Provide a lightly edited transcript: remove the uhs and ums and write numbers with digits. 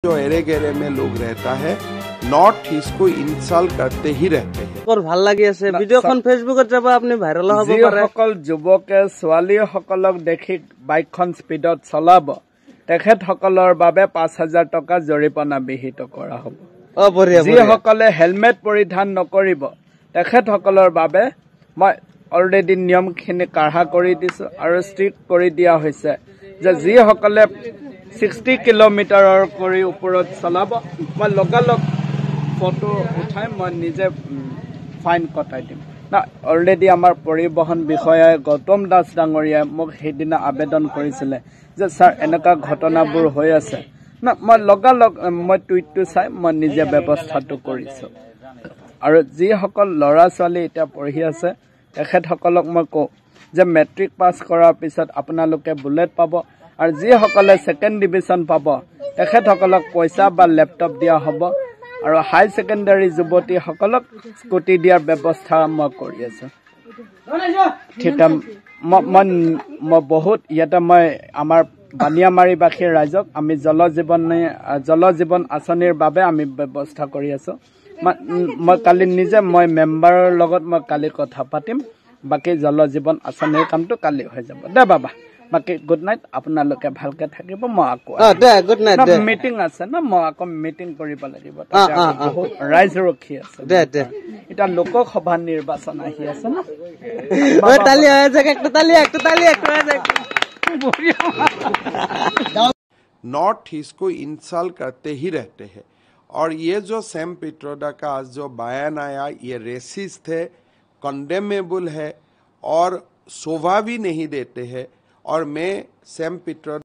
जो एरे गेरे में लोग रहता है नॉर्थ ईस्ट को इंसल्ट करते ही रहते हैं। और ভাল লাগি আছে ভিডিওখন ফেসবুকত যাব আপনি ভাইরাল হ'ব পাৰে। সকল যুৱকে ছোৱালী সকলক দেখি বাইকখন স্পীডত চলাব তেখেতসকলৰ বাবে 5000 টকা জৰিমনা বিহিত কৰা হ'ব। যিসকলে হেলমেট পৰিধান নকৰিব তেখেতসকলৰ বাবে মই অলৰেডি নিয়মখিনি কাঢ়া কৰি দিছো আৰু ষ্ট্ৰিক্ট কৰি দিয়া হৈছে যে যিসকলে 60 কিলোমিটাৰৰ কৰি ওপৰত চলাব মই লগালগ ফটো উঠাই মই নিজে ফাইন কটাই দিম না। অলৰেডি আমাৰ পৰিবহণ বিষয়াই গৌতম দাস ডাঙৰীয়াই মোক সেইদিনা আবেদন কৰিছিলে যে ছাৰ এনেকুৱা ঘটনাবোৰ হৈ আছে না। মই লগালগ মই টুইটটো চাই মই নিজে ব্যৱস্থাটো কৰিছোঁ। আৰু যিসকল ল'ৰা ছোৱালী এতিয়া পঢ়ি আছে তেখেতসকলক মই কওঁ যে মেট্ৰিক পাছ কৰাৰ পিছত আপোনালোকে বুলেট পাব আৰু যিসকলে ছেকেণ্ড ডিভিজন পাব তেখেতসকলক পইচা বা লেপটপ দিয়া হ'ব আৰু হাই ছেকেণ্ডাৰী যুৱতীসকলক স্কুটি দিয়াৰ ব্যৱস্থা মই কৰি আছোঁ। ঠিক মই বহুত ইয়াতে মই আমাৰ বানিয়ামাৰীবাসীৰ ৰাইজক আমি জল জীৱন আঁচনিৰ বাবে আমি ব্যৱস্থা কৰি আছোঁ। মই কালি নিজে মই মেম্বাৰৰ লগত মই কালি কথা পাতিম। বাকী জল জীৱন আঁচনিৰ কামটো কালি হৈ যাব দে বাবা। বাকী গুড নাইট, আপোনালোকে ভালকে থাকিব। মই আকৌ মিটিং আছে না, মই আকৌ মিটিং কৰিব লাগিব। ৰাইজ ৰখি আছে এতিয়া লোকসভা নিৰ্বাচন আহি আছে না। नॉर्थ ईस्ट को इंसल्ट करते ही रहते हैं। और ये जो सैम पित्रोदा का आज जो बयान आया ये रेसिस्ट है, कंडेमेबल है और शोभा भी नहीं देते हैं। और मैं सैम पित्रोदा